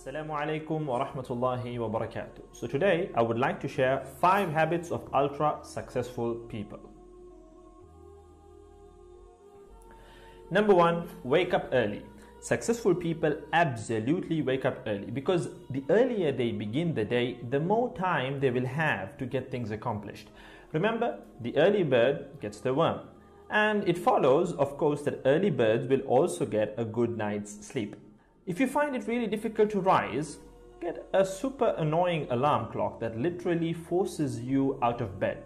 Assalamu alaikum wa rahmatullahi wa barakatuh. So today I would like to share 5 habits of ultra successful people. Number 1, wake up early. Successful people absolutely wake up early because the earlier they begin the day, the more time they will have to get things accomplished. Remember, the early bird gets the worm. And it follows, of course, that early birds will also get a good night's sleep. If you find it really difficult to rise, get a super annoying alarm clock that literally forces you out of bed.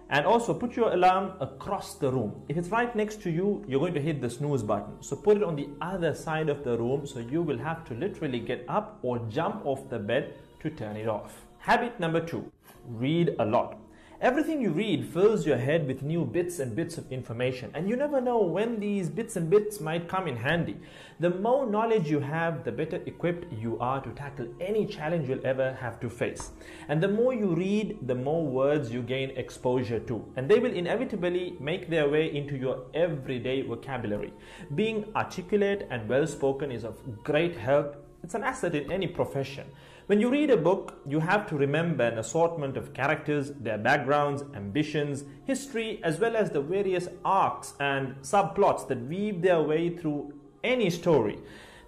And also put your alarm across the room. If it's right next to you, you're going to hit the snooze button. So put it on the other side of the room so you will have to literally get up or jump off the bed to turn it off. Habit number 2, read a lot. Everything you read fills your head with new bits and bits of information, and you never know when these bits and bits might come in handy. The more knowledge you have, the better equipped you are to tackle any challenge you'll ever have to face. And the more you read, the more words you gain exposure to, and they will inevitably make their way into your everyday vocabulary. Being articulate and well-spoken is of great help. It's an asset in any profession. When you read a book, you have to remember an assortment of characters, their backgrounds, ambitions, history, as well as the various arcs and subplots that weave their way through any story.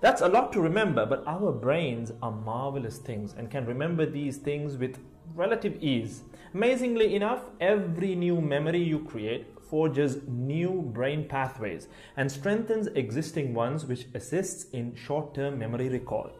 That's a lot to remember, but our brains are marvelous things and can remember these things with relative ease. Amazingly enough, every new memory you create forges new brain pathways and strengthens existing ones, which assists in short-term memory recall.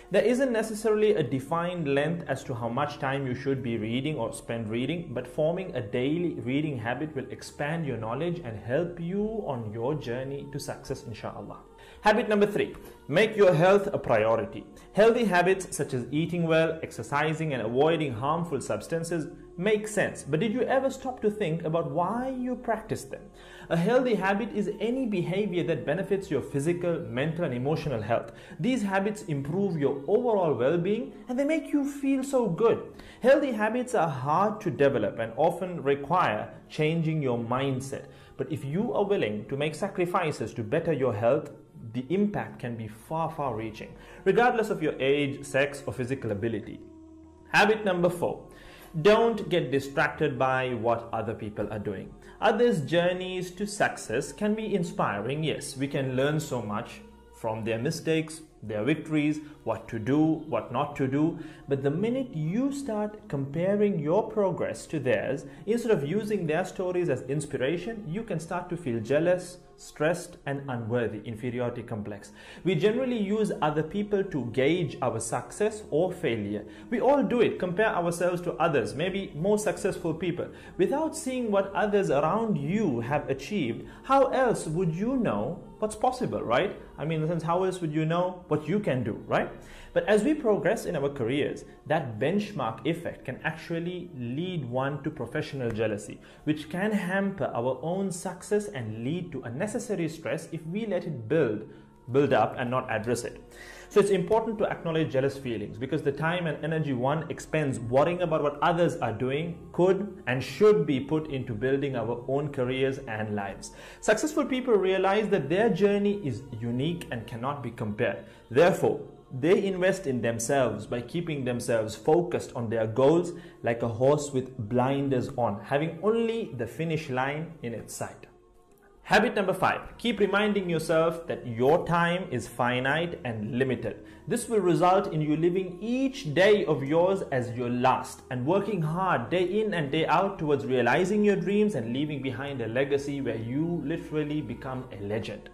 There isn't necessarily a defined length as to how much time you should be reading or spend reading, but forming a daily reading habit will expand your knowledge and help you on your journey to success, inshallah. Habit number 3, make your health a priority. Healthy habits such as eating well, exercising, and avoiding harmful substances make sense, but did you ever stop to think about why you practice them? A healthy habit is any behavior that benefits your physical, mental, and emotional health. These habits improve your overall well-being and they make you feel so good. Healthy habits are hard to develop and often require changing your mindset. But if you are willing to make sacrifices to better your health, the impact can be far reaching, regardless of your age, sex, or physical ability. Habit number 4. Don't get distracted by what other people are doing. Others' journeys to success can be inspiring, yes. We can learn so much from their mistakes, their victories, what to do, what not to do. But the minute you start comparing your progress to theirs, instead of using their stories as inspiration, you can start to feel jealous, stressed, and unworthy, inferiority complex. We generally use other people to gauge our success or failure. We all do it, compare ourselves to others, maybe more successful people. Without seeing what others around you have achieved, how else would you know what's possible, right? I mean, in the sense, how else would you know what you can do, right? But as we progress in our careers, that benchmark effect can actually lead one to professional jealousy, which can hamper our own success and lead to unnecessary stress if we let it build up and not address it. So it's important to acknowledge jealous feelings because the time and energy one expends worrying about what others are doing could and should be put into building our own careers and lives. Successful people realize that their journey is unique and cannot be compared. Therefore, they invest in themselves by keeping themselves focused on their goals like a horse with blinders on, having only the finish line in its sight. Habit number 5, keep reminding yourself that your time is finite and limited. This will result in you living each day of yours as your last and working hard day in and day out towards realizing your dreams and leaving behind a legacy where you literally become a legend.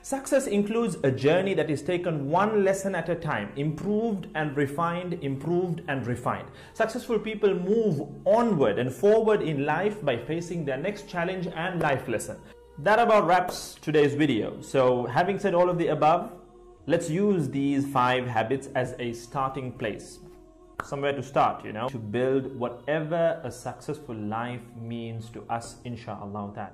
Success includes a journey that is taken one lesson at a time, improved and refined, improved and refined. Successful people move onward and forward in life by facing their next challenge and life lesson. That about wraps today's video. So having said all of the above, let's use these 5 habits as a starting place. Somewhere to start, to build whatever a successful life means to us, inshallah.